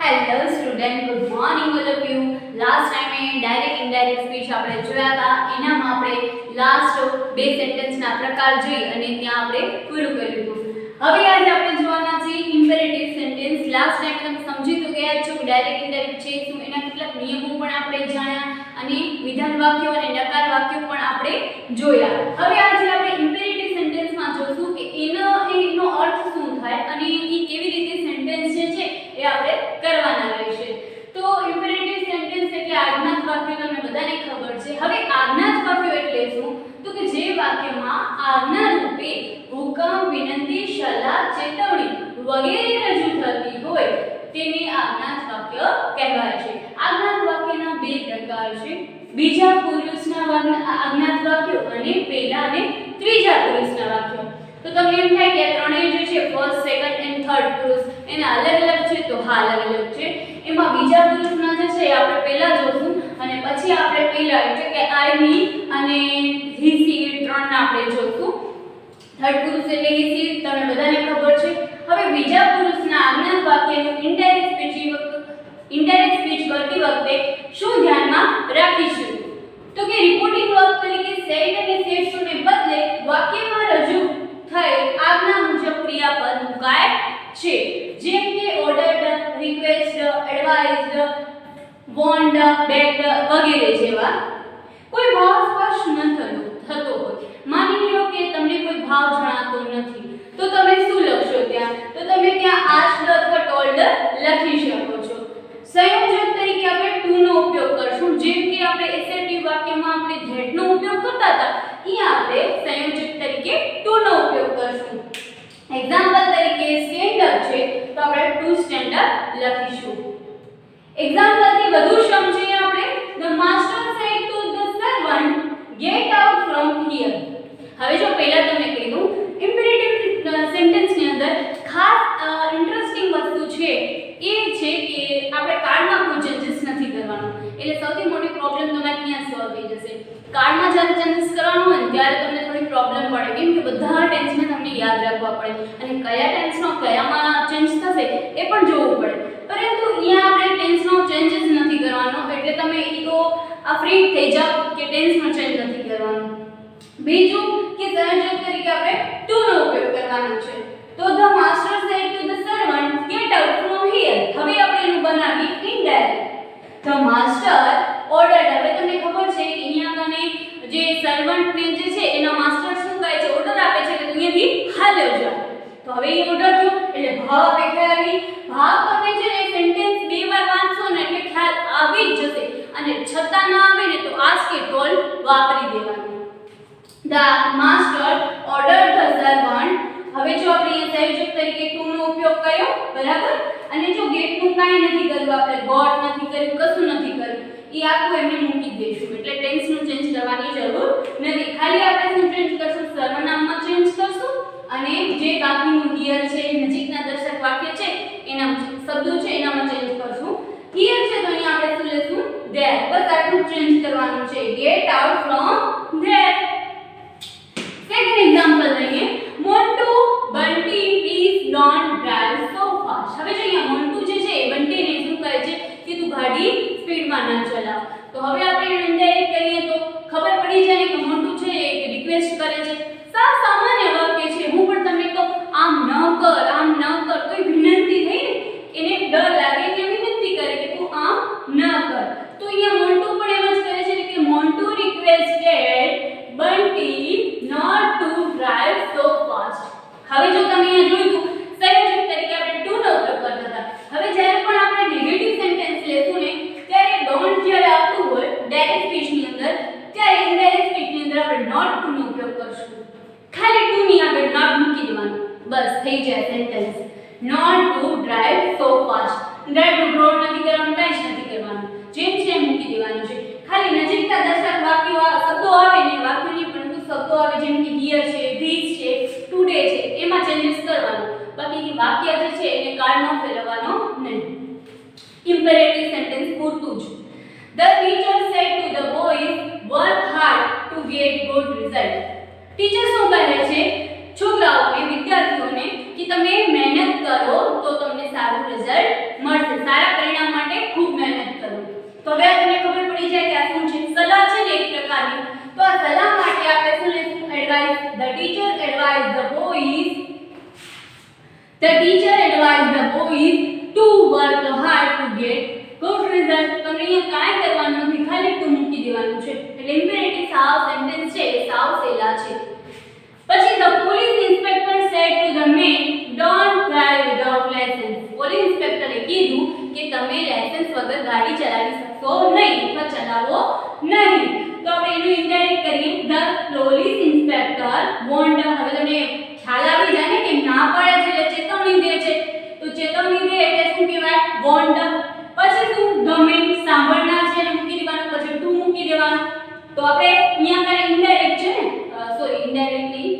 Hello student, good morning all of you. Last ટાઈમે direct indirect speech આપણે જોયા હતા. એનામાં આપણે લાસ્ટ બે સેન્ટેન્સના પ્રકાર જોઈ અને ત્યાં આપણે પૂરું કર્યું હતું. હવે આજે આપણે જોવાના છે ઇમ્પેરેટિવ સેન્ટેન્સ. લાસ્ટ ટાઈમ તમે સમજી તો ગયા છો કે ડાયરેક્ટ ઇનડાયરેક્ટ છે શું, એના કેટલાક નિયમો પણ આપણે જાણ્યા અને વિધાન વાક્યો અને નકાર વાક્યો પણ આપણે જોયા. હવે આજે આપણે ઇમ્પેરેટિવ સેન્ટેન્સમાં જોશું કે એનો અર્થ શું થાય અને એ કેવી રીતે સેન્ટેન્સ છે એ આપણે કરવાના રહેશે. તો ઇમ્પેરેટિવ સેન્ટેન્સ એટલે આજ્ઞાત વાક્ય, તમને બધાને ખબર છે. હવે આજ્ઞાત વાક્યો એટલે શું? તો કે જે વાક્યમાં આજ્ઞા રૂપે હુકમ, વિનંતી, સલાહ, ચેતવણી વગેરે રજૂ થતી હોય તેને આજ્ઞાત વાક્ય કહેવાય છે. આજ્ઞાત વાક્યના બે પ્રકાર છે, બીજા પુરુષના આજ્ઞાત વાક્યો અને પહેલા અને ત્રીજા પુરુષના વાક્યો. તો તમને એમ થાય કે આ ત્રણેય જે છે ફર્સ્ટ, સેકન્ડ એન્ડ થર્ડ પુરુષ એના અલગ અલગ છે, તો હા અલગ અલગ છે. એમાં બીજા પુરુષના જે છે આપણે પહેલા જોશું અને પછી આપણે પહેલા એટલે કે આઈ, મી અને હી, સી ત્રણના આપણે જોશું. થર્ડ પુરુષ એટલે હી, સી તમને બધાને ખબર છે. હવે બીજા પુરુષના આજ્ઞાત વાક્યનું ઇનડાયરેક્ટ સ્પીચ કરતી વખતે શું ધ્યાનમાં રાખીશું? તો કે રિપોર્ટિંગ વર્બ તરીકે સેડ અને સેડ્સને બદલે વાક્યમાં રજૂ થઈ આજ્ઞા મુજબ ક્રિયાપદ મુકાય છે. જેમ કે ઓર્ડર્ડ, રિક્વેસ્ટ, એડવાઇઝડ, વોન્ડ, બેગ્ડ વગેરે જેવા. કોઈ ભાવ સ્પષ્ટ ન થતો હોય, માની લો કે તમને કોઈ ભાવ જણાતો નથી, તો તમે શું લખશો ત્યાં? તો તમે ત્યાં આસ્ક્ડ અથવા ટોલ્ડ લખી શકો છો. સંયોજક તરીકે આપણે ટુ નો ઉપયોગ કરશું. જેમ કે આપણે એસેટિવ વાક્યમાં આપણે ધેટ નો ઉપયોગ કરતા હતા, અહીંયા આપણે સંયોજક તરીકે ટુ નો ઉપયોગ કરશું. એક્ઝામ્પલ તરીકે સ્ટેન્ડ અપ છે તો આપણે ટુ સ્ટેન્ડ અપ લખીશું. એક્ઝામ્પલ થી વધુ સમજીએ આપણે. The master said to the servant gate out from here. હવે જો પહેલા તમને કીધું ઇમ્પેરેટિવ સેન્ટેન્સ ની અંદર ખાસ ઇન્ટરેસ્ટિંગ વસ્તુ છે એ છે કે આપણે કાર્ડમાં કોઈ ચેન્જીસ નથી કરવાનો. એટલે સૌથી મોટી પ્રોબ્લેમ તમારે ત્યાં સોલ્વ થઈ જશે. કાર્ડમાં જ્યારે ચેન્જીસ કરવાનો હોય ત્યારે તમને થોડી પ્રોબ્લેમ પડે, કેમ કે બધા ટેન્સને તમને યાદ રાખવા પડે અને કયા ટેન્સનો કયામાં ચેન્જ થશે એ પણ જોવું પડે. પરંતુ અહીંયા આપણે ટેન્સનો ચેન્જીસ નથી કરવાનો, એટલે તમે એ તો આ ફ્રી થઈ જાઓ કે ટેન્સનો ચેન્જ નથી કરવાનો. બીજું કે સંયોજક તરીકે આપણે ટુ નો ઉપયોગ કરવાનો છે. તો the master said to the servant gate out from here. હવે આપણે એનું બનાવી ઇનડાયરેક્ટ. The master ordered. હવે તમને ખબર છે કે અહીંયા કને જે સર્વન્ટને જે છે એના માસ્ટર શું કહે છે? ઓર્ડર આપે છે કે અહીંયાથી હાલ્યો જાવ. તો હવે એ ઓર્ડર થયો એટલે ભાવ આપે ખ્યાલ આવી. ભાવ તમે છે ને સેન્ટેન્સ બે વાર વાંચશો ને એટલે ખ્યાલ આવી જ જશે, અને છતાં ના આવે ને તો આસ્ક કે ટોલ્ડ વાપરી દેવાનું. The master ordered the servant. હવે જો આપણે અહીંયા સંયોજક તરીકે ટુ નો ઉપયોગ કર્યો, બરાબર, અને જો ગેટ નું કાઈ નથી કર્યું, આપણે ગોટ નથી કર્યું, કશું નથી કર્યું, એ આખું એમને મૂકી દઈશું. એટલે ટેન્સ નું ચેન્જ કરવાની જરૂર નથી. ખાલી આપણે શું ચેન્જ કરશું? સર્વનામમાં ચેન્જ કરશું અને જે બાકીનું હિયર છે, નજીકના દર્શક વાક્ય છે એના શબ્દો છે એનામાં ચેન્જ કરશું. હિયર છે તો અહીંયા આપણે શું લેશું? ધેર. બસ આટલું ચેન્જ કરવાનું છે. Get out from there. Second example લઈએ. Montu, Bunty, please don't drive so fast. હવે જો અહીંયા મોન્ટુ જે છે એ બંટીને શું કહે છે કે તું ગાડી સ્પીડમાં ન ચલાવ. તો હવે આપણે એને ઇનડાયરેક્ટ કરીએ તો ખબર પડી જાય કે મોન્ટુ છે એ રિક્વેસ્ટ કરે છે. સામાન્ય વાક્ય છે. હું પણ તમને કહું આમ ન કર, આમ ન કર, કોઈ વિનંતી થઈ ને એને ડર લાગે એટલે વિનંતી કરે કે તું આમ ન કર. તો અહીંયા મોન્ટુ પણ એમ જ કરે છે કે Montu requested Bunty not to drive so fast. હવે જો તમે અહીંયા જોયું સંયોજક તરીકે આપણે ટુ નો ઉપયોગ કરતા હતા. હવે જ્યારે પણ આપણે નેગેટિવ સેન્ટેન્સ લેશું ને ત્યારે ડોન્ટ જ્યારે આવતું હોય ડાયરેક્ટ સ્પીચ ની અંદર, ત્યારે ઇનડાયરેક્ટ સ્પીચ ની અંદર આપણે નોટ ટુ નો ઉપયોગ કરશું. ખાલી ટુ ની આગળ નોટ મૂકી દેવાનું, બસ થઈ જાય sentence. not to drive so fast. Drive નો રોડ નથી કરવાનું, કાઈ જ નથી કરવાનું, જેમ છે મૂકી દેવાનું છે. ખાલી નજીકના દર્શક વાક્યો શબ્દો આવે ને, વાક્યોની પણ શબ્દો આવે જેમ કે હિયર છે, ધીસ છે, ટુડે છે, એમાં ચેન્જીસ કરવાનું. બાકી વાક્ય જે છે એને કાર્ડમાં ફેરવવાનો નહીં. ઇમ્પેરેટિવ સેન્ટેન્સ પૂરતું જ. The teacher said to the boys, work hard to get good result. Teacher શું કહે છે છોકરાઓને, વિદ્યાર્થીઓને કે તમે મહેનત કરો તો તમને સારું રિઝલ્ટ મળશે, સારા The teacher advised the boys to work hard to get good result. તમને અહીંયા કાંઈ કરવાનું નથી, ખાલી ટુ મૂકી દેવાનું છે. એટલે ઇમ્પેરેટિવ સાવ સેન્ટેન્સ છે એ સાવ સહેલા છે. પછી the police inspector said to the men, don't drive without license. Police ઇન્સ્પેક્ટરે કીધું કે તમે લાયસન્સ વગર ગાડી ચલાવી શકશો નહીં અથવા ચલાવો નહીં. તો આપણે એનું ઇન્ડાયરેક્ટ કરીએ. the police inspector warned. હવે તમને ખ્યાલ આવી જાય ને કે ના પાડે છે એટલે ચેતવણી દે છે. તો ચેતવણી દે એટલે શું કહેવાય? warned. પછી શું? the men સાંભળનાર છે એને મૂકી દેવાનું, પછી ટુ મૂકી દેવાનું. તો આપણે અહીંયા કાલે ઇન્ડાયરેક્ટ છે ને, સોરી ઇનડાયરેક્ટલી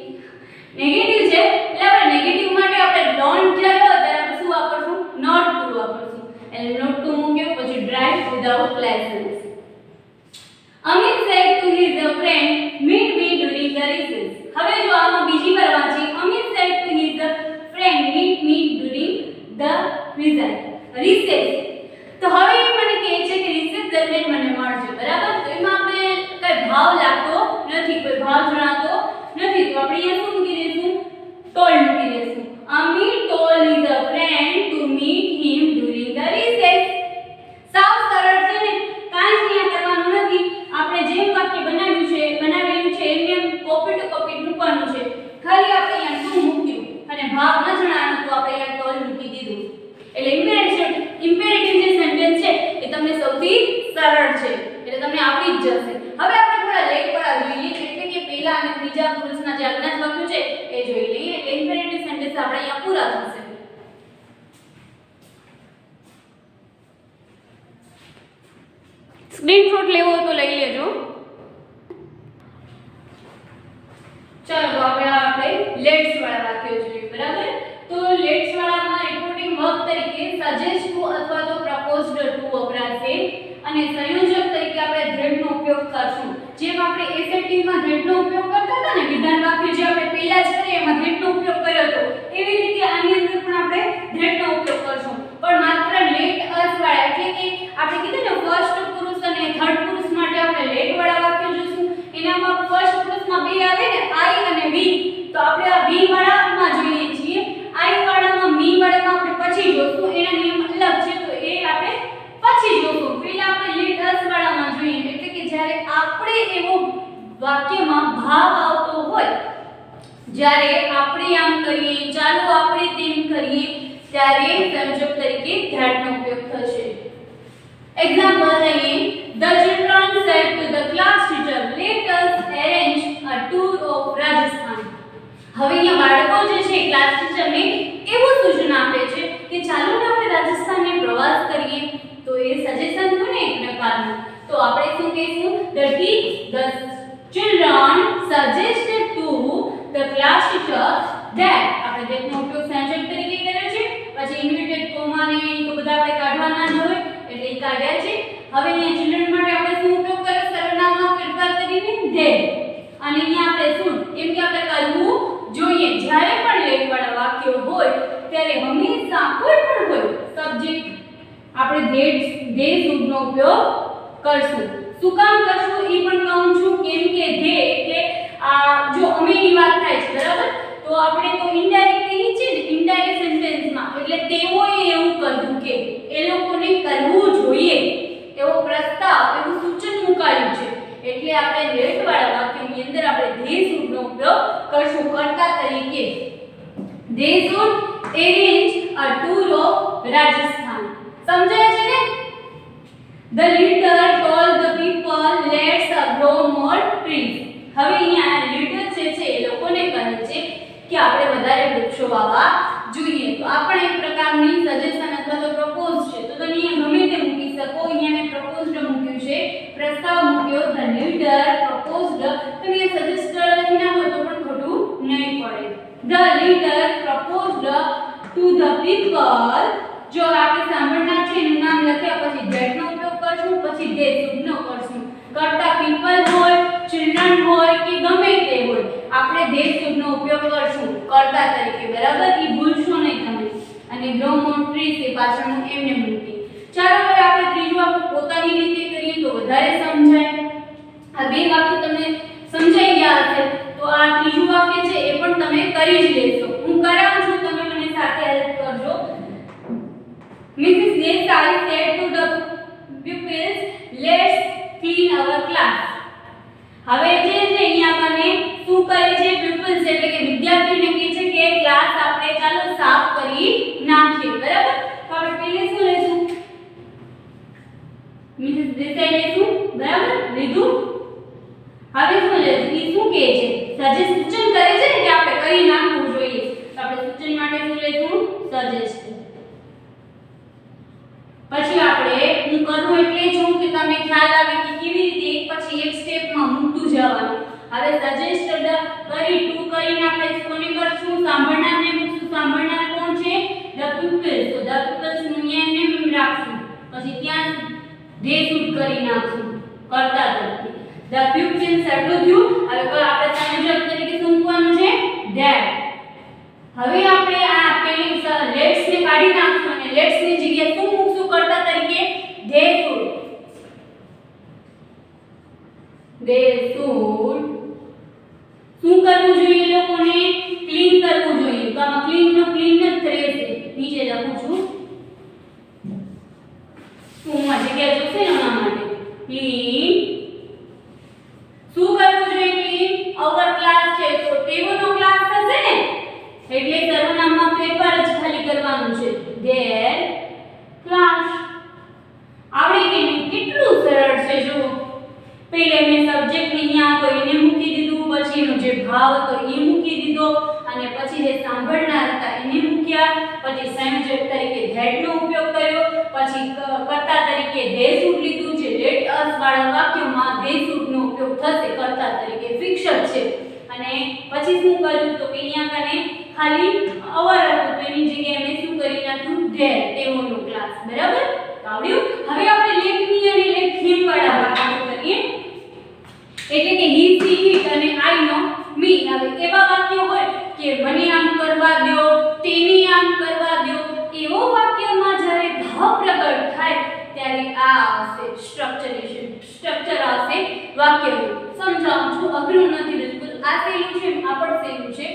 નેગેટિવ છે એટલે આપણે નેગેટિવ માટે આપણે ડોન્ટ જ્યારે હોય ત્યારે આપણે શું વાપરશું? Not two વાપરશું. એટલે નોટ ટુ મૂક્યો, પછી drive without licence. Amit said to his friend, meet me during the recess. હવે જો આમાં બીજી વાર વાંચી. Amit said to his friend, meet me during the recess. તો હવે એ મને કહે છે કે રિસેસ દરમિયાન મને મળજો, બરાબર? તો એમાં આપણે કઈ ભાવ લાગતો નથી, કોઈ ભાવ જણાતો નથી. તો આપણે અહીંયા શું મૂકી દઈશું? told મૂકી દઈશું. Amit told his friend to meet him during the recess. સાવ સરળ છે ને, કાંઈ જ અહીંયા કરવાનું નથી. આપણે જેમ વાક્ય બનાવેલું છે એમને કોપી ટુ કોપી મૂકવાનું છે. ખાલી આપણે અહીંયા ટુ મૂક્યું અને ભાવ ન જણાવ્યો તો આપણે અહીંયા told મૂકી દીધું. એટલે ઇમ્પેરેટિવ જે સેન્ટેન્સ છે એ તમને સૌથી સરળ છે, એટલે તમને આવડી જ જશે. હવે આપણે થોડા લેટ વાળા જોઈએ, એટલે કે પહેલા અને ત્રીજા પુરુષના જે અજ્ઞાત વાક્યો છે એ જોઈ લઈએ. એટલે ઇમ્પેરેટિવ સેન્ટેન્સ આપણે અહીંયા પૂરા થશે. સ્ક્રીનશોટ લેવો હોય તો લઈ લેજો. ચાલો હવે આપણે લેટ્સ વાળા વાક્યો જોઈએ, બરાબર? તો લેટ્સ વાળામાં રિપોર્ટિંગ વર્બ તરીકે સજેસ્ટ ટુ અથવા તો પ્રપોઝડ ટુ વપરાશે અને સંયોજક તરીકે આપણે ધેડ નો ઉપયોગ કરશું. જેમ આપણે એસએટી માં ધેડ નો ઉપયોગ કરતા હતા ને, વિધાન વાક્ય જે આપણે પહેલા જ કરીએ એમાં ધેડ નો ઉપયોગ કર્યો હતો, એવી રીતે આની અંદર પણ આપણે ધેડ નો ઉપયોગ કરશું. પણ માત્ર લેટ અસ વાળા, એટલે કે આપણે કીધું ને ફર્સ્ટ પુરુષ અને થર્ડ પુરુષ માટે આપણે લેટ વાળા વાક્યો જોશું. એનામાં ફર્સ્ટ પુરુષમાં બે આવે ને, આઈ અને વી. તો આપણે આ વી વાળામાં જોઈએ છીએ. આઈ વાળામાં મી વાળામાં આપણે પછી જોશું, એના નિયમ અલગ છે તો એ આપણે પછી જોશું. પહેલા આપણે લેટ અસ વાળામાં જોઈએ, એટલે કે જ્યારે આપણે એવો વાક્યમાં ભાવ આવતો હોય, જ્યારે આપણે આમ કરીએ, ચાલો આપણે તેમ કરીએ, ત્યારે સંયોજક તરીકે ધ્યાનનો ઉપયોગ થશે. એક્ઝામ્પલ લઈએ. The children said to the class teacher, let us arrange a tour of Rajasthan. હવે અહીંયા બાળકો જે છે ક્લાસ ટીચરને એવું સૂચન આપે છે કે ચાલો ને આપણે રાજસ્થાનને પ્રવાસ કરીએ. તો એ સજેશન થયું ને એક પ્રકારનું. તો આપણે શું કહીશું? The children suggested to the class teacher that. આપણે that નો ઉપયોગ સંયોજક તરીકે કર્યો છે. પછી ઇન્વિટેડ કોમા ને તો બધા આપણે કાઢવાના જ હોય એટલે એ કાઢ્યા છે. હવે અહીંયા ચિલ્ડ્રન માટે આપણે શું ઉપયોગ કર્યો? સર્વનામમાં ફેરફાર કરીને they. અને અહીંયા આપણે શું? કેમ કે આપણે કરવું જોઈએ. જ્યારે પણ લેટ વાળા વાક્યો હોય ત્યારે હંમેશા કોઈ પણ હોય સબ્જેક્ટ આપણે they શુડ નો ઉપયોગ કરશું. શું કામ કરશું એ પણ કહું છું. કેમ કે they એટલે જો અમેની વાત થાય છે, બરાબર? તો આપણે તો ઇનડાયરેક્ટલી છે ને, ઇનડાયરેક્ટ સેન્ટેન્સમાં એટલે તેઓએ એવું કહ્યું કે એ લોકોને કરવું જોઈએ એવો પ્રસ્તાવ, એવું સૂચન મુકાયું છે. એટલે આપણે લેટ વાળા વાક્યની અંદર આપણે they શુડ નો ઉપયોગ કરશું કર્તા તરીકે. they should arrange a tour of Rajasthan. સમજાય છે ને? The leader told the people, let's grow more trees. હવે અહીંયા લીડર જે છે એ લોકોને કહે છે કે આપણે વધારે વૃક્ષો વાવવા જોઈએ. તો આ પણ એક પ્રકારની સજેશન અથવા તો પ્રપોઝ છે. તો તમે અહીંયા ગમે તે મૂકી શકો. અહીંયા મેં પ્રપોઝડ મૂક્યું છે, પ્રસ્તાવ મૂક્યો. The leader proposed. તમે સજેસ્ટ લખી નાખો તો પણ ખોટું નહીં પડે. The leader proposed to the people. જો આપણે સાંભળના છે એનું નામ લખ્યા પછી that નો ઉપયોગ કરશું, પછી they શુડ નો કરશું. કરતા people હોય, children હોય કે ગમે તે હોય, આપણે they શુડ નો ઉપયોગ કરશું કરતા તરીકે, બરાબર? એ ભૂલશો નહીં તમે. અને grow more trees એ પાછળનું એમને મૂકી. ચાલો હવે આપણે ત્રીજું વાક્ય પોતાની રીતે કરીએ તો વધારે સમજાય. આ બે વાક્ય તમને સમજાઈ ગયા હશે તો આ ત્રીજું વાક્ય છે એ પણ તમે કરી જ લેશો. હું કરાવું છું, તમે મને સાથે હેલ્પ કરજો. Mrs. Desai said to the pupils, let's clean our class. હવે જે છે અહીંયા આપણને શું કરે છે pupils એટલે કે વિદ્યાર્થીઓને કહે છે કે ક્લાસ આપણે ચાલો સાફ કરી નાખીએ. બરાબર? તો આપણે પહેલે શું લેશું? Mrs. Desai લેશું. બરાબર? લીધું. હવે શું લેશું? ઈ શું કહે છે? સજેસ્ટ સૂચન કરે છે કે આપણે કરી નાખવું જોઈએ. તો આપણે સૂચન માટે શું લેશું? સજેસ્ટ. પછી આપણે હું કરું એટલે જ હું કે તમને ખ્યાલ આવે કે કેવી રીતે એક પછી એક સ્ટેપમાં મૂકતું જવાનું. હવે સજેસ્ટ કરી ટુ કરીને આપણે કોને કરશું? સાંભળનારને મૂકશું. સાંભળનાર કોણ છે? The pupils. તો ધ pupils નું અહીંયા નેમ રાખશું. પછી ત્યાં ધે શુડ કરી નાખશું કરતા તરીકે. ધ pupils એટલું થયું. હવે આપણે સંયોજક તરીકે શું મૂકવાનું છે? that. હવે આપણે આ પેલી લેટ્સ ને કાઢી નાખશું અને લેટ્સ ની જગ્યાએ શું મૂકશું કરતા તરીકે? they should. શું કરવું જોઈએ લોકોને? ક્લીન કરવું જોઈએ. તો આમાં ક્લીન નો ક્લીન જ રહેશે. નીચે લખું છું. શું માં જગ્યા જોશે એના માટે ક્લીન. શું કરવું જોઈએ? ક્લીન અવર ક્લાસ છે તો તેઓનો ક્લાસ થશે ને, એટલે સર્વનામમાં ફેરફાર જ ખાલી કરવાનું છે. their class. આવડી ગયું. કેટલું સરળ છે જો. પહેલે મેં સબ્જેક્ટ અહીંયા તો એને મૂકી દીધું, પછી એનો જે ભાવ હતો એ મૂકી દીધો અને પછી જે સાંભળનાર હતા એને મૂક્યા, પછી સંયોજક તરીકે that નો ઉપયોગ કર્યો, પછી કર્તા તરીકે they should લીધું છે. let us વાળા વાક્યમાં they should નો ઉપયોગ થશે. કર્તા તરીકે ફિક્સ છે. અને પછી શું કર્યું તો કે અહીંયા કને ખાલી અવર હતું તો એની જગ્યાએ મેં શું કરી નાખ્યું? their. તેઓનો ક્લાસ. બરાબર? આવડ્યું? હવે આપણે લેટ મી અને લેટ હિમ વાળા વાક્યો કરીએ. એટલે કે he she it અને I નો me. હવે એવા વાક્યો હોય કે મને આમ કરવા દો, તેને આમ કરવા દો, એવો વાક્યમાં જ્યારે ભાવ પ્રગટ થાય ત્યારે આ આવશે સ્ટ્રક્ચર આવશે વાક્યનું. સમજાવું છું, અઘરું નથી બિલકુલ. આ સહેલું છે, આ પણ સહેલું છે.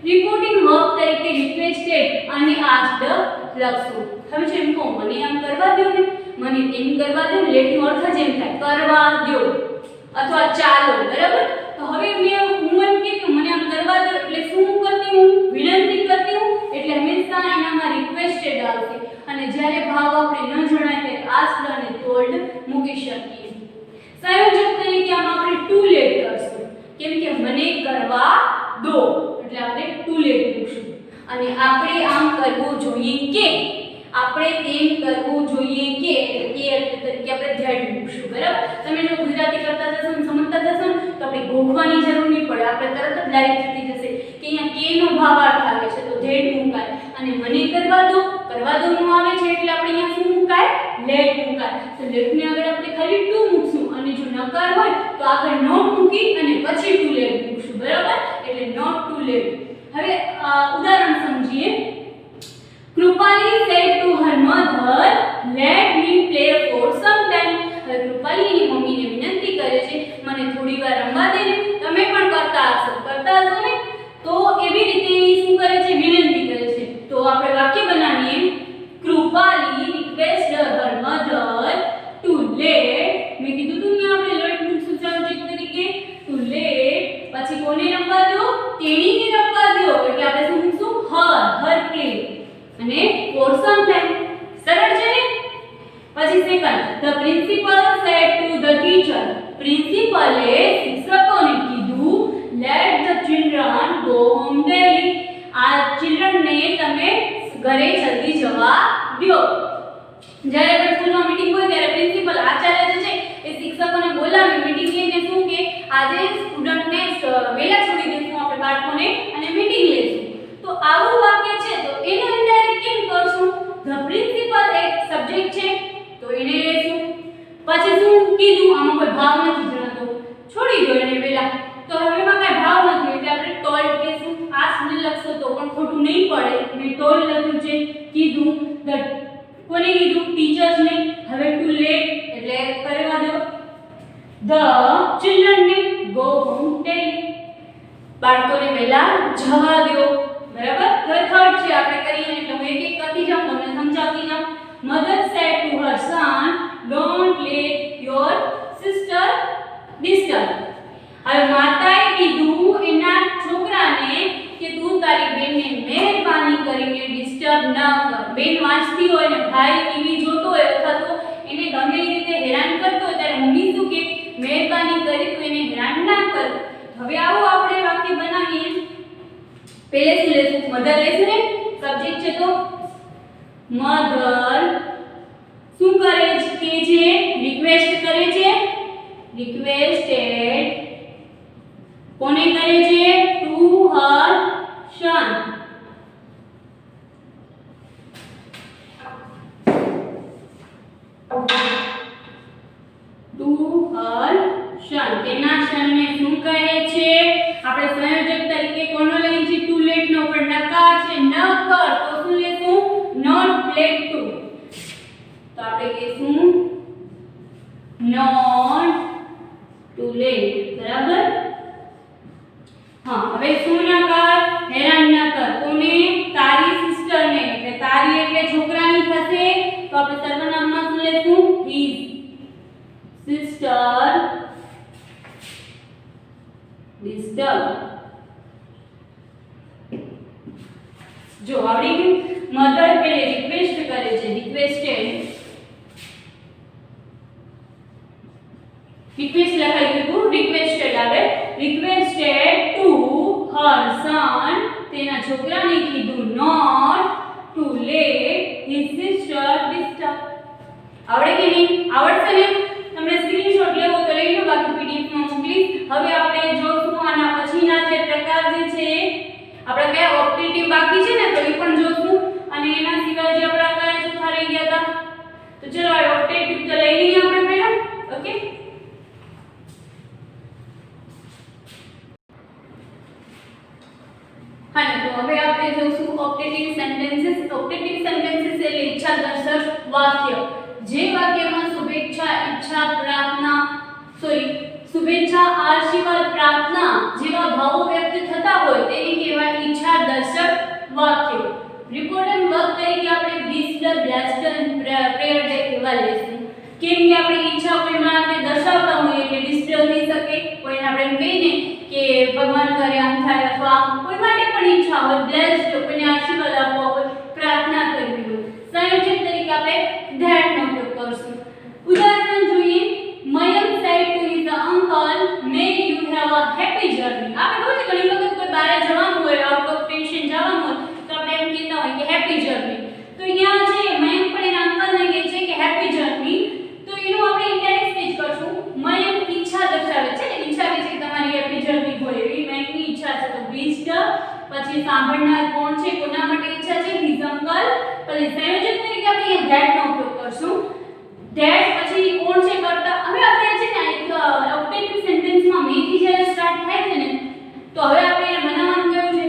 રિપોર્ટિંગ વર્બ તરીકે રિક્વેસ્ટેડ અને આસ્ક્ડ લખશું. હવે જેમ કહું મને આમ કરવા દો ને, મને તેમ કરવા દો. લેટ નો અર્થ જેમ થાય કરવા દો અથવા ચાલો. બરાબર? તો હવે હું એમ કે મને આમ કરવા દો એટલે શું કરતી હું? વિનંતી કરતી હું. એટલે હંમેશા એનામાં રિક્વેસ્ટેડ આવશે અને જ્યારે ભાવ આપણે ન જણાય ત્યારે આસ્ક્ડ અને ટોલ્ડ મૂકી શકીએ. સંયોજક તરીકે આમ આપણે ટુ લેટ કરશું કેમ કે મને કરવા દો એટલે આપણે ટુ લેટ મૂકશું. અને આપણે આમ કરવું જોઈએ કે, આપણે તેમ કરવું જોઈએ કે, એટલે તરીકે આપણે ધ્યાન મૂકશું. બરાબર? તમે જો ગુજરાતી કરતા જશો ને સમજતા જશો ને તો આપણે ગોખવાની જરૂર નહીં પડે. આપણે તરત જ ડાયરેક્ટ થઈ જશે કે અહીંયા કે નો ભાવાર્થ આવે છે તો ધેડ મુકાય અને મને કરવા દો નો આવે છે એટલે આપણે અહીંયા શું મુકાય? લેટ મુકાય. તો લેટ ની આગળ આપણે ખાલી ટુ મૂકશું અને જો નકાર હોય તો આગળ નોટ મૂકી અને પછી ટુ લેટ મૂકશું. બરાબર? એટલે નોટ ટુ લેટ. હવે ઉદાહરણ સમજીએ. Krupali said to her mother, let me play for some time. હવે કૃપાલી એની મમ્મીને વિનંતી કરે છે મને થોડી વાર રમવા દે ને. તમે પણ કરતા હશો ને? તો એવી રીતે એની શું કરે છે? વિનંતી કરે છે. તો આપણે વાક્ય બનાવીએ. Krupali requested her mother to let. મેં કીધું તું ને આપણે લેટ મૂકશું સબ્જેક્ટ તરીકે. to let પછી કોને રમવા દો? તેણીને રમવા દો એટલે આપણે શું મૂકશું? her play. અને for some time. સરળ છે ને? પછી second, the principal said to the teacher. પ્રિન્સિપલે શિક્ષકોને કીધું let the children go home daily. આ ચિલ્ડ્રનને તમે ઘરે જલ્દી જવા દો. જ્યારે પણ સ્કૂલમાં મીટિંગ હોય ત્યારે પ્રિન્સિપલ આચાર્ય જે છે એ શિક્ષકોને બોલાવી મીટિંગ લઈને શું કે આજે સ્ટુડન્ટને વહેલા છોડી દઈશું આપણે બાળકોને અને મીટિંગ લઈશું. તો આવું વાક્ય છે તો એને ઇનડાયરેક્ટ કેમ કરશું? the principal એક સબ્જેક્ટ છે તો એને લેશું. પછી શું કીધું? આમાં કોઈ ભાવ નથી જણાતો, છોડી દો એને વહેલા. તો હવે એમાં કઈ ભાવ નથી એટલે આપણે ટોલ્ડ કહેશું. આ સુધી લખશો તો પણ ખોટું નહીં પડે. મેં ટોલ્ડ લખ્યું છે. કીધું કોને કીધું? ટીચર્સને. હવે ટુ લેટ એટલે કરવા દો. the children ને go home daily. બાળકોને વહેલા જવા દો. બરાબર? હવે થર્ડ છે આપણે કરીએ કર. બેન વાંચતી હોય ને ભાઈ ટીવી જોતો હોય અથવા તો એને ગમે એ રીતે હેરાન કરતો હોય ત્યારે મમ્મી શું કે મહેરબાની કરી તું એને હેરાન ના કર. હવે આવો આપણે વાક્ય બનાવીએ. પહેલે શું લેશું? મધર લેશું ને, સબ્જેક્ટ છે તો મધર શું કરે છે? કે જે રિક્વેસ્ટ કરે છે, રિક્વેસ્ટેડ કોને કરે છે? To her son. To her સન, તેના સનને શું કહે છે? આપણે સંયોજક તરીકે કોનો લઈએ છીએ? ટુ લેટ નો, પણ નકાર છે ન કર તો શું લેશું? Not let to. તો આપણે કહીશું નોટ ટુ લેટ. બરાબર? હા, હવે શું ન કર? હેરાન ન કર. કોને? તારી સિસ્ટરને. એટલે તારી એટલે છોકરાની થશે તો આપણે સર્વનામમાં શું લેશું? His sister disturb. જો આવડી ગયું. મધર પેલે રિક્વેસ્ટ કરે છે, રિક્વેસ્ટેડ, રિક્વેસ્ટ લખાઈ ગયું, રિક્વેસ્ટેડ આવે. રિક્વેસ્ટેડ ટુ હર સન, તેના છોકરાને કીધું not to let his sister disturb. આવડે કે નહીં? આવડશે ને? તમને સ્ક્રીનશોટ લેવો તો લઈ લો, બાકી પીડીએફ માં મોકલીશ. હવે આપણે જોશું આના પછીના જે પ્રકાર જે છે આપણે કયા ઓપ્ટેટિવ બાકી છે ને તો એ પણ જોશું, અને એના સિવાય જે આપણા કયા ચોથા રહી ગયા હતા. તો ચલો આ ઓપ્ટેટિવ તો લઈ લઈએ આપણે પહેલા. ઓકે, હા, તો હવે આપણે જોશું ઓપ્ટેટિવ સેન્ટેન્સીસ. ઓપ્ટેટિવ સેન્ટેન્સીસ એટલે ઈચ્છાદર્શક વાક્ય. જે વાક્યમાં શુભેચ્છા, ઈચ્છા, પ્રાર્થના, શુભેચ્છા, આશીર્વાદ, પ્રાર્થના જેવા ભાવો વ્યક્ત થતા હોય તેને કહેવાય ઈચ્છાદર્શક વાક્યો. રિપોર્ટન વર્ક તરીકે આપણે વિસ્ડ, બ્લેસ્ડ અને પ્રેયર ડે એવા લેશું. કેમ કે આપણે ઈચ્છા કોઈ માટે દર્શાવતા હોઈએ એટલે વિસ્ડ થઈ શકે. કોઈને આપણે એમ કહીને કે ભગવાન કરે આમ થાય, અથવા કોઈ માટે પણ ઈચ્છા હોય, બ્લેસ્ડ કોઈને આશીર્વાદ આપવા હોય, પ્રાર્થના કરવી હોય. સંયોજક તરીકે આપણે ધેટ નો ઉપયોગ કરશું. ઉદાહરણ જોઈએ. Mayank said to his uncle, may you have a happy journey. આપણે ખબર છે ઘણી વખત કોઈ બહાર જવાનું હોય, આઉટ ઓફ સ્ટેશન જવાનું હોય તો આપણે એમ કહેતા હોય કે હેપી જર્ની. તો અહીંયા છે મયંક પણ એના અંકલને કહે છે કે હેપી જર્ની. તો એનું આપણે ઇન્ડાયરેક્ટ સ્પીચ કરશું. મયંક ઈચ્છા દર્શાવે છે ને, ઈચ્છા છે કે તમારી હેપી જર્ની હોય એવી મયંકની ઈચ્છા છે. તો વિશ્ડ, પછી સાંભળનાર કોણ છે, કોના માટે ઈચ્છા છે? His uncle. પછી સંયોજક તરીકે આપણે અહીંયા ધેટ નો ઉપયોગ કરશું. ધેટ પછી કોણ છે? કરતા. હવે આપણે છે ને એક ઓપ્ટેટિવ સેન્ટેન્સમાં મે થી જ્યારે સ્ટાર્ટ થાય છે ને તો હવે આપણે એને બનાવવાનું કયું છે?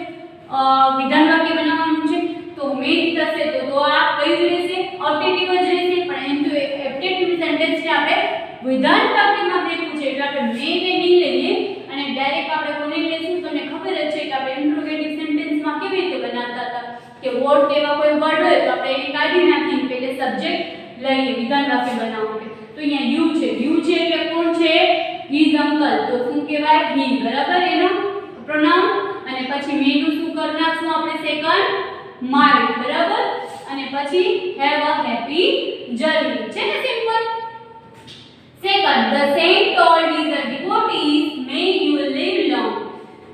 વિધાન વાક્ય બનાવવાનું છે. તો મે થી થશે તો આ કયું રહેશે? ઓપ્ટેટિવ જ રહેશે. પણ એમ તો ઓપ્ટેટિવ સેન્ટેન્સ ને આપણે વિધાન વાક્યમાં ફેરવું છે એટલે આપણે મે ને ની લઈએ અને ડાયરેક્ટ આપણે કોને લેશું? તમને ખબર જ છે કે આપણે ઇન્ટ્રોગેટિવ સેન્ટેન્સમાં કેવી રીતે બનાવતા હતા કે વોટ એવા કોઈ વર્ડ હોય તો આપણે એને કાઢી નાખીને પહેલે સબ્જેક્ટ લઈએ વિધાન વાક્ય બનાવવા માટે. તો અહીંયા યુ છે. યુ છે એટલે કોણ છે? His uncle. તો શું કહેવાય? હી. બરાબર, એનો પ્રોનાઉન. અને પછી મે નું શું કરી નાખશું આપણે? Second might. બરાબર, અને પછી હેવ અ હેપી જર્ની છે ને, simple. Second, the saint told his devotees, may you live long.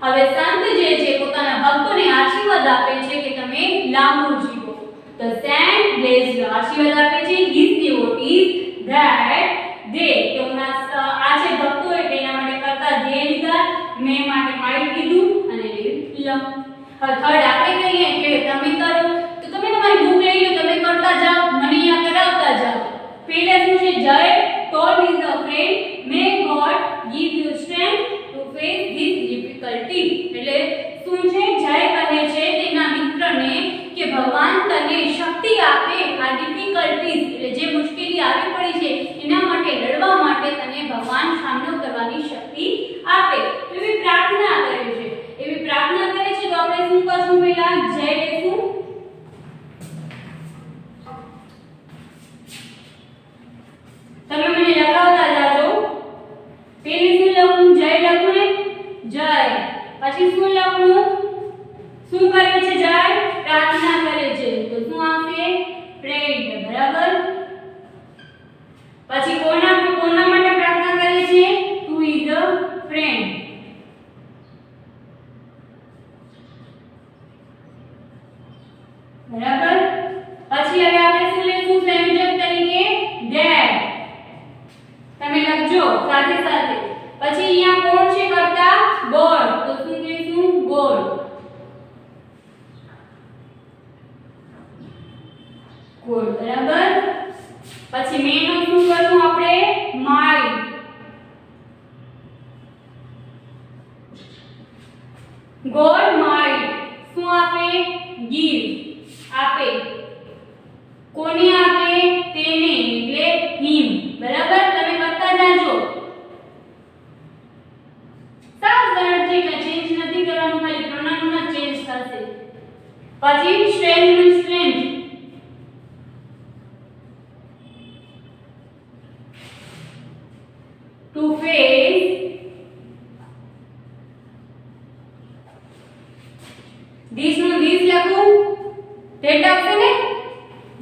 હવે સંત જે છે પોતાના ભક્તોને આશીર્વાદ આપે છે કે તમે લાંબુ જીવો. The saint blessed, આશીર્વાદ આપે છે his devotees that they, આ છે ભક્તો એટલે એના માટે કરતા જે લીધા, મે માટે માઇટ કીધું અને live long. હવે થર્ડ આપણે કહીએ કે તમે કરો તો તમે તમારી બુક લઈ લો, તમે કરતા જાઓ, મને અહીંયા કરાવતા જાઓ. પહેલા શું છે? જય told his friend, may God give you strength to face this difficulty. એટલે શું છે? જય કહે છે તેના મિત્રને કે ભગવાન તને શક્તિ આપે આ ડિફિકલ્ટીઝ એટલે જે મુશ્કેલી આવી પડી છે એના માટે લડવા માટે તને ભગવાન સામનો કરવાની શક્તિ આપે. એવી પ્રાર્થના કરે છે. એવી પ્રાર્થના કરે છે તો આપણે શું કરશું? પહેલા જય લેશું. તમે મને લખાવતા જાજો. પેલી શું લખું? જય લખું ને, જય. પછી શું લખું? શું કરે છે? જય પ્રાર્થના કરે છે તો શું આવશે? ફ્રેન્ડ, બરાબર. પછી કોના માટે પ્રાર્થના કરીએ છીએ? Two is a friend. બરાબર. પછી હવે આપણે શું લઈશું સંયોજક તરીકે? ધેટ. તમે લખજો સાથે સાથે. પછી અહીંયા કોણ છે કરતા? ગોડ. તો શું કહીશું? ગોડ. ગોડ, બરાબર. પછી મેં નું શું કરવું આપણે? માય. ગોડ માય શું આપે? ગીવ. આપે. કોને આપે? તેને, એટલે હિમ. બરાબર. તમે કરતા જાજો. સાવ સરળ છે, કે ચેન્જ નથી કરવાનું, ખાલી પ્રોનાઉનમાં ચેન્જ થશે. પછી સ્ટ્રેન્થ નું સ્ટ્રેન્થ. To face. ધીસ નું ધીસ લખું. ધેટ આવશે ને?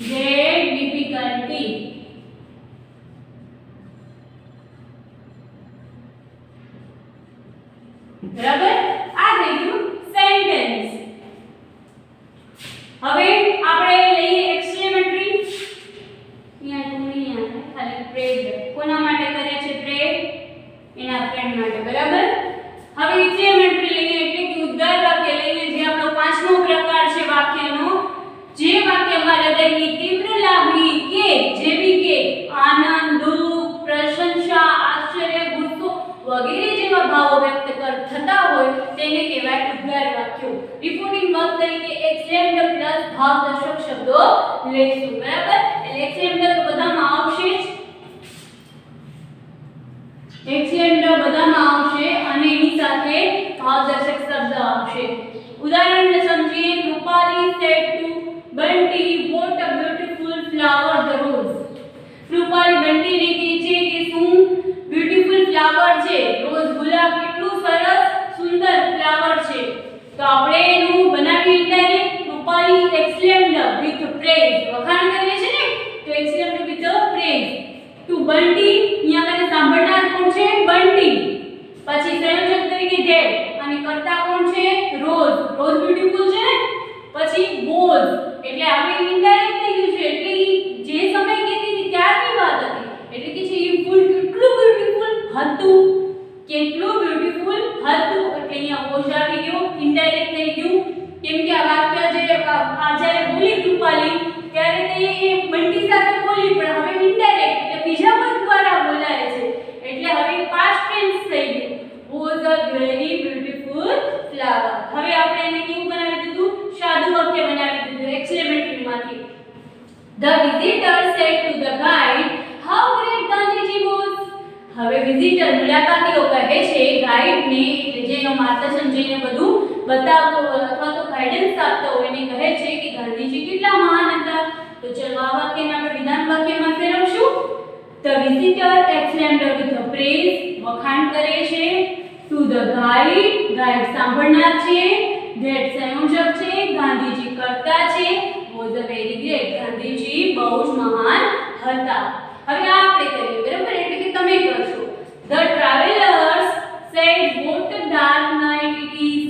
That difficulty. બરાબર. આ થઈ ગયું સેન્ટેન્સ. હવે આપણે લઈએ એક્સક્લેમેટરી. અહીંયા તું નહીં આવે, ખાલી પ્રેડ. કોના માટે કરે છે પ્રેડ? એના ફ્રેન્ડ માટે, બરાબર. હવે એક્સક્લેમેટરી લઈએ એટલે કે ઉદ્ગાર વાક્ય લઈએ, જે આપણો પાંચમો પ્રકાર છે વાક્યનો. જે વાક્યમાં હૃદયની તીવ્ર લાગણી કે જેવી કે આનંદ, દુઃખ, પ્રશંસા, આશ્ચર્ય, ગુસ્સો વગેરે જેવા ભાવો વ્યક્ત થતા હોય તેને કહેવાય ઉદ્ગાર વાક્યો. રિપોર્ટિંગ વર્બ તરીકે એક્સેલેન્ટ પ્લસ ભાવદર્શક શબ્દો લઈશું, બરાબર. એટલે એક્સેલેન્ટ તો બધામાં આવશે જ. એક્સેલેન્ટ બધામાં આવશે અને એની સાથે ભાવદર્શક શબ્દ આવશે. ઉદાહરણ સમજીએ. Kripali said to Bunty, what a beautiful flower the rose. Kripali બંટીને કહે છે કે શું બ્યુટીફુલ ફ્લાવર છે, રોઝ ગુલાબ કેટલું સરસ સુંદર ફ્લાવર છે. તો આપણે એનું બનાવી indirect. Kripali excellent with praise. વખાણ કરીએ છે ને, તો excellent with praise. To Bunty, અહીંયા આગળ સાંભળનાર કોણ છે? બંટી. પછી સંયોજક તરીકે ધેટ અને કર્તા કોણ છે? રોઝ. રોઝ બ્યુટીફુલ છે ને. પછી વોઝ એટલે હવે ઇનડાયરેક્ટ થઈ ગયું છે, એટલે જે સમય કહેતી હતી ત્યારની વાત હતી. એટલે કે છે એ ફૂલ કેટલું બ્યુટીફુલ હતું, કેટલું બ્યુટીફુલ હતું. એટલે અહીંયા વોઝ આવી ગયો, ઇનડાયરેક્ટ થઈ ગયું. કેમ કે આ વાક્ય જે જ્યારે બોલી કૃપાલી ત્યારે તે બંટી સાથે બોલી, પણ હવે ઇનડાયરેક્ટ એટલે બીજા કોઈ દ્વારા બોલાય છે. એટલે હવે પાસ્ટ ટેન્સ થઈ ગયું. Was a very beautiful flower. હવે આપણે એને કેવું બનાવી દીધું? સાદું વાક્ય બનાવી દીધું એક્સક્લેમેટરી માંથી. The visitor said to the guide, how great Gandhiji was. હવે વિઝિટર મુલાકાતીઓ કહે છે ગાઈડને, એટલે જેનો માર્ગદર્શન જઈને બધું બતાવતો અથવા તો ગાઈડન્સ આપતો હોય એને કહે છે કે ગાંધીજી કેટલા મહાન હતા. તો ચલો આ વાક્યને આપણે વિધાન વાક્યમાં ફેરવશું. The visitor exclaimed with a praise. વખાણ કરે છે. To the guide, ગાઈડ સાંભળનાર છે. That સંયોજક છે. ગાંધીજી કરતા છે. Was a very great. Gandhiji બહુ જ મહાન હતા. હવે આ આપણે કરીએ, બરાબર. એટલે કે તમે કરશો. The travelers said what a dark night it is.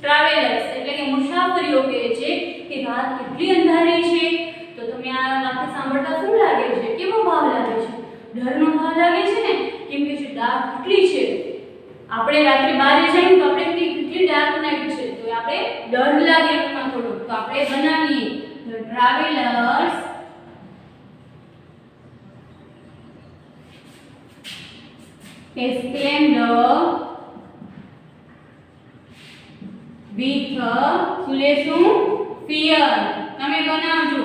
Travelers એટલે કે મુસાફરીઓ કહે છે કે રાત કેટલી અંધારી છે. તો તમે આ વાક્ય સાંભળતા શું લાગે છે? કેવો ભાવ લાગે છે? ડરનો ભાવ લાગે છે ને, કેમ કે છે ડાર્ક કેટલી છે. આપણે રાત્રે બહાર જઈએ તો આપણે કેટલી ડાર્ક નાઈટ છે, તો આપણે ડર લાગે એમાં થોડો. તો આપણે બનાવીએ The travelers exclaimed with શું લેશું? fear. તમે બનાવજો,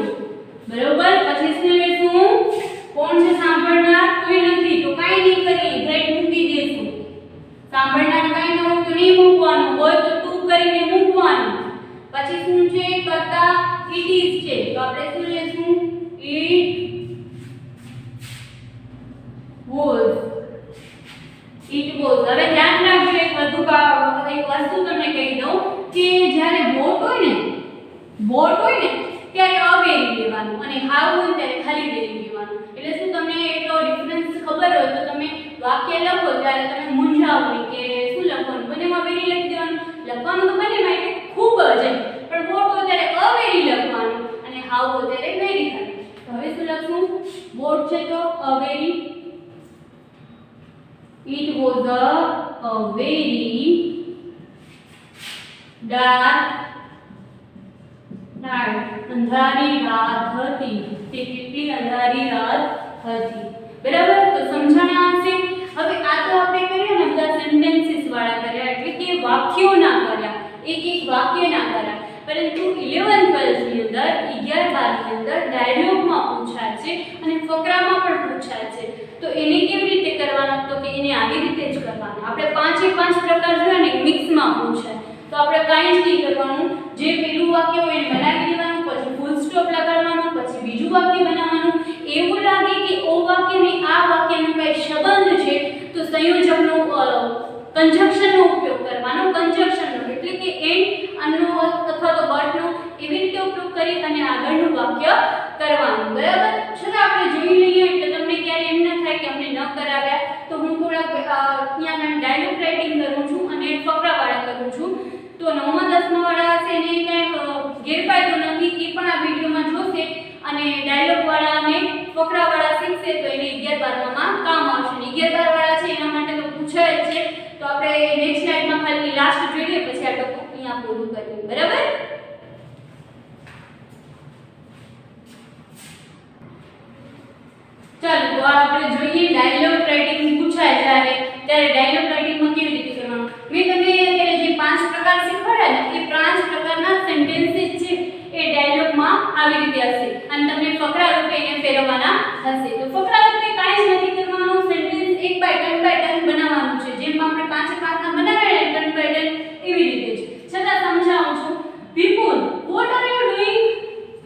બરોબર. પછી શું લેશું? કોણ છે સાંભળનાર? કોઈ નથી, તો કાઈ નહીં કરીએ, ધેટ મૂકી દેશું. સાંભળનાર કાઈ ન હોય તો નહીં મૂકવાનું, હોય તો ટુ કરીને મૂકવાનું. પછી શું છે? કરતા it is છે, તો આપણે શું લેશું? it was. it was. હવે ધ્યાન રાખજો, એક વસ્તુ તમને કહી દઉં કે જ્યારે બોટ હોય ને ત્યારે અવેરી લેવાનું અને હાવ વાક્ય લખો ત્યારે તમે મૂંઝાવ નહીં કે શું લખવાનું, બંનેમાં વેરી લખી દેવાનું. લખવાનું તો બંનેમાં એટલે ખૂબ જ એમ, પણ વોટ હોય ત્યારે અવેરી લખવાનું અને હાવ હોય ત્યારે વેરી થાય. તો હવે શું લખશું? વોટ છે તો અવેરી. It was a very dark night. અંધારી રાત હતી. તે કેટલી અંધારી રાત હતી. બરાબર, તો સમજણા હશે. હવે આ તો આપણે કર્યા ને બધા સેન્ટેન્સીસ વાળા કર્યા, એટલે કે વાક્યો ના કર્યા, એક એક વાક્ય ના કર્યા. પરંતુ 11 12 ની અંદર 11 12 ની અંદર ડાયલોગમાં પૂછાય છે અને ફકરામાં પણ પૂછાય છે. તો એને કેવી રીતે કરવાનું? તો કે એને આવી રીતે જ કરવાનું. આપણે પાંચે પાંચ પ્રકાર જોયા ને મિક્સમાં પૂછાય, તો આપણે કાંઈ જ નહીં કરવાનું. જે પેલું વાક્ય હોય એને બનાવી દેવાનું, પછી ફૂલ સ્ટોપ લગાડવાનું, પછી બીજું વાક્ય બનાવવાનું. એવું લાગે કે ઓ વાક્ય ને આ વાક્યનો કઈ સંબંધ છે તો સંયોજકનો કંજક્શનનો ઉપયોગ કરવાનો. કંજક્શનનો એટલે કે એન્ડ અનો અથવા તો બટનો એવી રીતે ઉપયોગ કરી અને આગળનું વાક્ય કરવાનું. બરાબર, છતાં આપણે જોઈ લઈએ એટલે તમને ક્યારે એમ ન થાય કે અમને ન કરાવ્યા. તો હું થોડાક અહીંયા મેં ડાયલોગ રાઇટિંગ કરું છું અને ફકરાવાળા કરું છું. તો 9મા 10મા વાળા હશે એને કાંઈ ગેરફાયદો નથી, એ પણ આ વિડીયોમાં જોશે અને ડાયલોગ વાળા અને ફકરાવાળા શીખશે તો એને 11 12માં કામ આવશે. 11 12 વાળા છે એના માટે તો પૂછાય જ છે. તો આપણે નેક્સ્ટ સ્લાઇડમાં ખાલી લાસ્ટ જોઈ લઈએ, પછી આ ટોપિક અહીંયા પૂરું કરીએ. બરાબર, ચાલો તો આપણે જોઈએ ડાયલોગ રાઇટિંગ પૂછાય ત્યારે ડાયલોગ રાઇટિંગમાં કેવી રીતે કરવાનું. મેં તમને અત્યારે જે 5 પ્રકાર શીખવાડ્યા ને એ 5 પ્રકારના સેન્ટેન્સીસ છે એ ડાયલોગમાં આવી રીતે હશે અને તમને ફકરા રૂપે એને ફેરવવાના હશે. તો ફકરા રૂપે કાંઈ જ નથી કરવાનું, સેન્ટેન્સ 1 બાય ટર્ન બનાવવાનું છે. જેમ આપણે 5 5ના બનાવ્યા ને ટર્ન બાય ટર્ન એવી રીતે જ. છતાં સમજાવું છું. Vipul, what are you doing?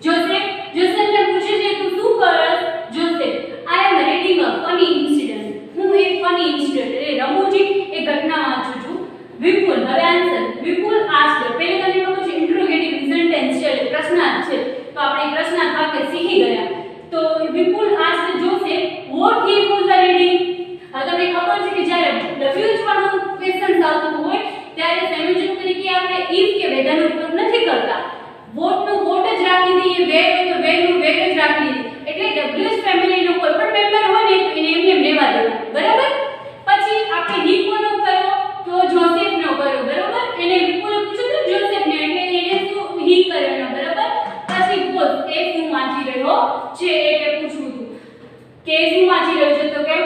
Joseph જોસેફને પૂછે છે તું શું કરસ? Joseph, I am reading a funny incident. હું એક ફની ઇન્સિડન્ટ એટલે રમૂજી એક ઘટના વાંચું છું. વિપુલ, હવે આન્સર. વિપુલ asked, પહેલે તમને ખબર છે ઇન્ટ્રોગેટિવ સેન્ટેન્સ છે એટલે પ્રશ્નાર્થ છે, તો આપણે પ્રશ્નાર્થ વાક્ય શીખી ગયા. તો વિપુલ asked Joseph what he was reading. હવે તમને ખબર છે કે જ્યારે WH વાળું ક્વેશ્ચન આવતું હોય ત્યારે સંયોજક તરીકે આપણે if કે whether નો ઉપયોગ નથી કરતા. what નું what જ રાખી દઈએ, where તો where નું where જ રાખી દઈએ. એટલે WH ફેમિલીનો કોઈ પણ મેમ્બર હોય ને તો એને એમને લેવા દેવાનું. બરાબર, પછી આપણે he કોનો કર્યો તો જોસેફનો કર્યો. બરાબર, એને વિપુલે પૂછ્યું તો જોસેફને એટલે એને શું he કર્યો. બરાબર, પછી was એ શું વાંચી રહ્યો છે એટલે પૂછવું હતું કે શું વાંચી રહ્યો છે તો કે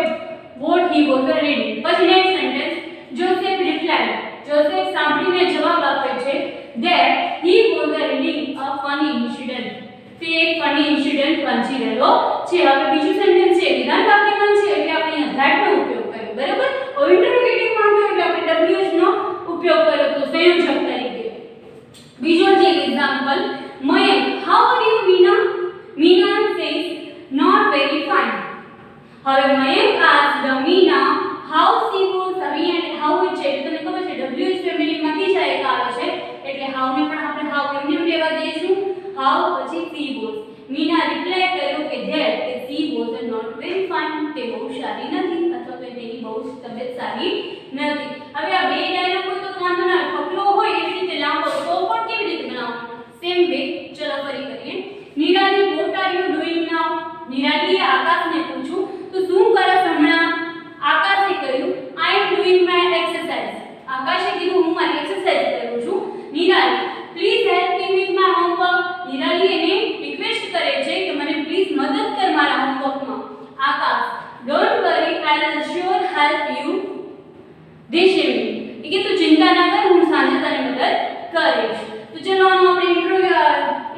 what he was reading. પછી next sentence Joseph replied, Joseph સાંભળીને જવાબ આપે છે that he was reading a funny incident. તે એક ફની ઇન્સિડન્ટ વાંચી રહ્યો છે. હવે બીજું સેન્ટેન્સ છે વિધાન વાક્યમાં છે એટલે આપણે અહીંયા that નો ઉપયોગ કર્યો. બરાબર, હવે ઇન્ટરોગેટિવ માં તો એટલે આપણે WH નો ઉપયોગ કર્યો તો સંયોજક તરીકે. બીજો છે example, Mayank, how are you Meena? Meena says not very fine. હવે Mayank asked Meena how she was. હવે how છે તમને ખબર છે WH ફેમિલીમાંથી જ એક આવે છે એટલે how ને પણ આપણે how એમને લેવા દઈશું. how પછી she was. મીના રિપ્લાય કર્યો કે that she was not very fine. તે બહુ સારી નથી અથવા તો તેની બહુ તબિયત સારી નથી. હવે આ બે ડાયલોગ હોય તો વાંધો ના, ફકરો હોય એવી રીતે લાંબો તો પણ કેવી રીતે બનાવવાનો? Same way. ચલો ફરી કરીએ. Nirali, what are you doing now? નિરાલીએ આકાશને પૂછ્યું તો શું કરસ હમણાં? આકાશે કહ્યું I am doing my exercise. આકાશે કીધું હું મારી એક્સરસાઇઝ કરું છું. Nirali, please help me with my homework. Nirali એને રિક્વેસ્ટ કરે છે કે મને પ્લીઝ મદદ કર મારા હોમવર્કમાં. આકાશ, don't worry, I will sure help you this evening. કે તું ચિંતા ના કર, હું સાંજે તને મદદ કરીશ. તો ચલો આનો આપણે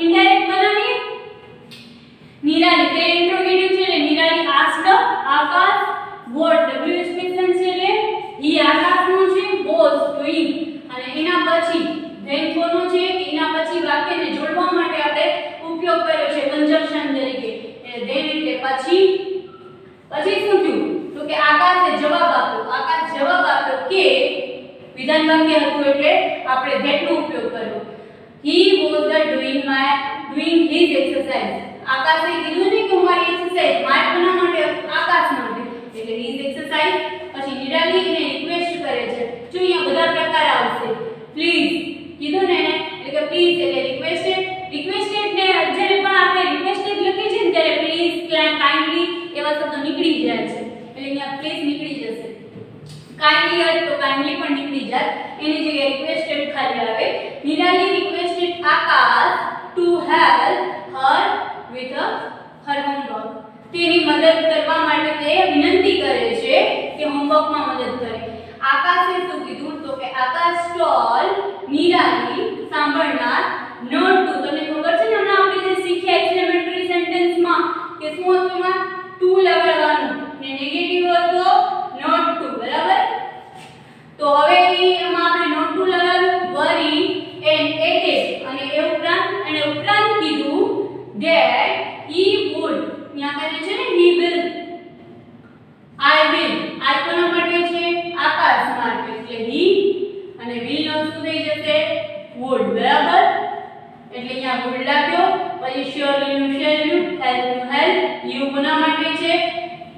ઇનડાયરેક્ટ બનાવીએ. નિરાલી તે ઇન્ટ્રોગેટિવ છે એટલે Nirali asked Akash what WH question છે એટલે he આકાશનો છે, was doing અને એના પછી then કોનો છે કે એના પછી વાક્યને જોડવા માટે આપણે ઉપયોગ કર્યો છે કંજક્શન તરીકે. then એટલે પછી શું થયું તો કે આકાશે જવાબ આપ્યો. આકાશ જવાબ આપ્યો કે વિધાન વાક્ય હતું એટલે આપણે that નો ઉપયોગ કર્યો. he was doing his exercise. આકાશે કીધું ને કે મારી એક્સરસાઇઝ મારે કોના માટે? આકાશ માટે. એટલે his exercise એવા શબ્દો નીકળી જાય છે એટલે અહીંયા પ્લીઝ નીકળી જશે કાઇન્ડલી હર્ટ તો કાઇન્ડલી પણ નીકળી જાય એની જગ્યાએ રિક્વેસ્ટેડ ખાલી આવે Nirali requested Akash to help her with her homework તેની મદદ કરવા માટે તે વિનંતી કરે છે કે હોમવર્કમાં મદદ કરે આકાશે શું કીધું તો કે આકાશ ટોલ નિરાલી સાંભળનાર નોટ ટુ તમને ખબર છે ને હમણાં આપણે જે શીખ્યા એક્સપ્લેનેટરી સેન્ટેન્સમાં કે શું હતું એમાં ટુ લગાડવાનું ને નેગેટિવ હતો નોટ ટુ બરાબર તો હવે એમાં આપણે નોટ ટુ લગાવ્યું વરી એન્ડ એટેડ અને એ ઉપરાંત કીધું that he would અહીંયા કરે છે ને he will I will આ કોના માટે છે આકાશ માટે એટલે he અને will નો શું થઈ જશે would બરાબર એટલે અહીંયા would લખ્યો પછી surely નું shall you help નું help you કોના માટે છે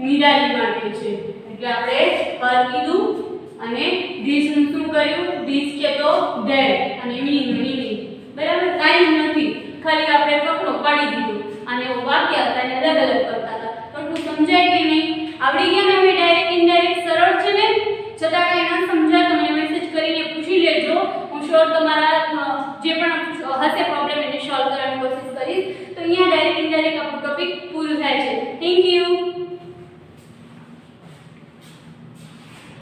નિરાલી માટે છે એટલે આપણે પર કીધું અને this નું શું કર્યું this કે તો that અને meaning બરાબર કાઈ નથી ખાલી આપણે પકડો પાડી દીધું અને ઓ વાક્ય હતા એને અલગ અલગ કરતા હતા તો સમજાય કે નહીં આવડી ગયા ને હવે ડાયરેક્ટ ઇનડાયરેક્ટ સરળ છે ને છતાં કઈ ન સમજાય તો મને મેસેજ કરીને પૂછી લેજો હું શ્યોર તમારા જે પણ હશે પ્રોબ્લેમ એને સોલ્વ કરવાની કોશિશ કરીશ તો અહીંયા ડાયરેક્ટ ઇનડાયરેક્ટ આપણું ટોપિક પૂરું થાય છે થેન્ક યુ